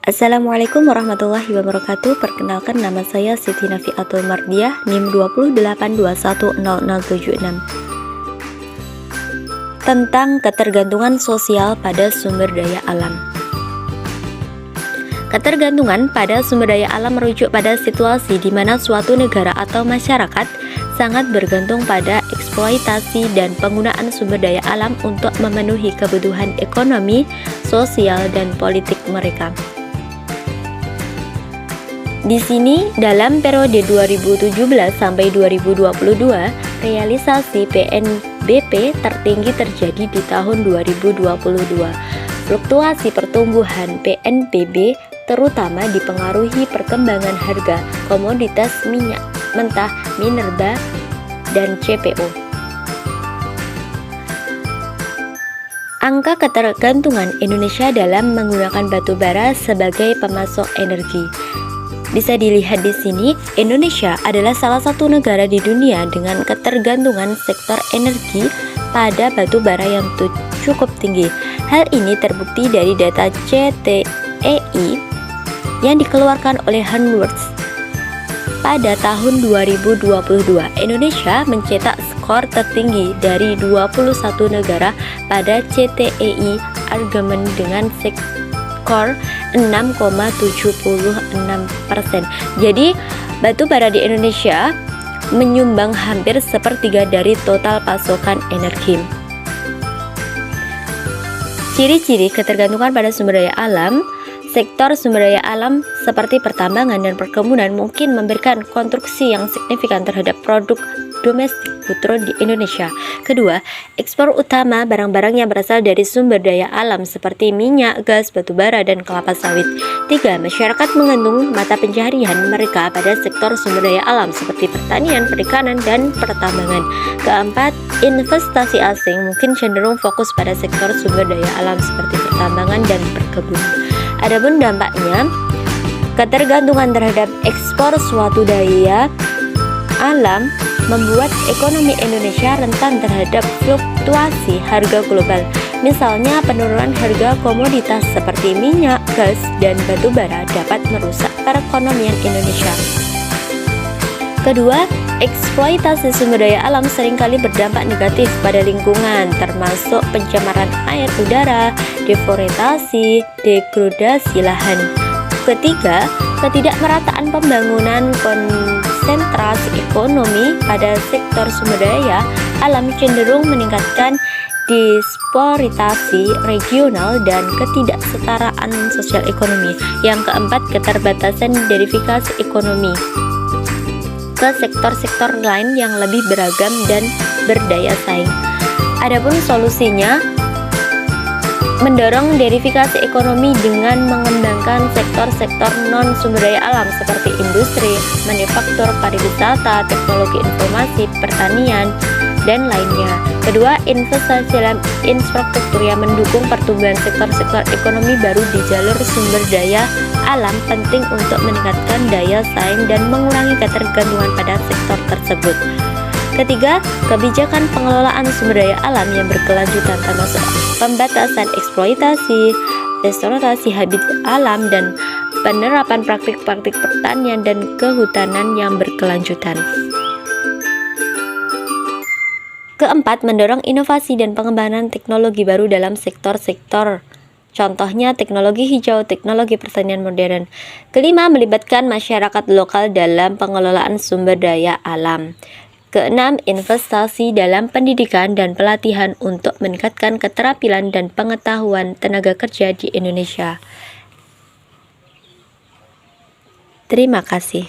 Assalamualaikum warahmatullahi wabarakatuh. Perkenalkan, nama saya Siti Nafiatul Mardiah, NIM 282100076. Tentang ketergantungan sosial pada sumber daya alam. Ketergantungan pada sumber daya alam merujuk pada situasi di mana suatu negara atau masyarakat sangat bergantung pada eksploitasi dan penggunaan sumber daya alam untuk memenuhi kebutuhan ekonomi, sosial, dan politik mereka. Di sini, dalam periode 2017 sampai 2022, realisasi PNBP tertinggi terjadi di tahun 2022. Fluktuasi pertumbuhan PNBP terutama dipengaruhi perkembangan harga komoditas minyak mentah, minerba, dan CPO. Angka ketergantungan Indonesia dalam menggunakan batu bara sebagai pemasok energi. Bisa dilihat di sini, Indonesia adalah salah satu negara di dunia dengan ketergantungan sektor energi pada batu bara yang cukup tinggi. Hal ini terbukti dari data CTEI yang dikeluarkan oleh Handworks. Pada tahun 2022, Indonesia mencetak skor tertinggi dari 21 negara pada CTEI Argumen dengan skor 6,76%. Jadi, batu bara di Indonesia menyumbang hampir sepertiga dari total pasokan energi. Ciri-ciri ketergantungan pada sumber daya alam. Sektor sumber daya alam seperti pertambangan dan perkebunan mungkin memberikan kontribusi yang signifikan terhadap produk domestik bruto di Indonesia. Kedua, ekspor utama barang-barang yang berasal dari sumber daya alam seperti minyak, gas, batu bara, dan kelapa sawit. Tiga, masyarakat menggantung mata pencaharian mereka pada sektor sumber daya alam seperti pertanian, perikanan, dan pertambangan. Keempat, investasi asing mungkin cenderung fokus pada sektor sumber daya alam seperti pertambangan dan perkebunan. Adapun dampaknya, ketergantungan terhadap ekspor suatu daya alam membuat ekonomi Indonesia rentan terhadap fluktuasi harga global. Misalnya, penurunan harga komoditas seperti minyak, gas, dan batu bara dapat merusak perekonomian Indonesia. Kedua, eksploitasi sumber daya alam seringkali berdampak negatif pada lingkungan, termasuk pencemaran air, udara, deforestasi, degradasi lahan. Ketiga, ketidakmerataan pembangunan konsentrasi ekonomi pada sektor sumber daya alam cenderung meningkatkan disparitas regional dan ketidaksetaraan sosial ekonomi. Yang keempat, keterbatasan diversifikasi ekonomi ke sektor-sektor lain yang lebih beragam dan berdaya saing. Adapun solusinya, mendorong diversifikasi ekonomi dengan mengembangkan sektor-sektor non sumber daya alam seperti industri, manufaktur, pariwisata, teknologi informasi, pertanian, dan lainnya. Kedua, investasi dalam infrastruktur yang mendukung pertumbuhan sektor-sektor ekonomi baru di jalur sumber daya alam penting untuk meningkatkan daya saing dan mengurangi ketergantungan pada sektor tersebut. Ketiga, kebijakan pengelolaan sumber daya alam yang berkelanjutan termasuk pembatasan eksploitasi, restorasi habitat alam, dan penerapan praktik-praktik pertanian dan kehutanan yang berkelanjutan. Keempat, mendorong inovasi dan pengembangan teknologi baru dalam sektor-sektor. Contohnya teknologi hijau, teknologi pertanian modern. Kelima, melibatkan masyarakat lokal dalam pengelolaan sumber daya alam. Keenam, investasi dalam pendidikan dan pelatihan untuk meningkatkan keterampilan dan pengetahuan tenaga kerja di Indonesia. Terima kasih.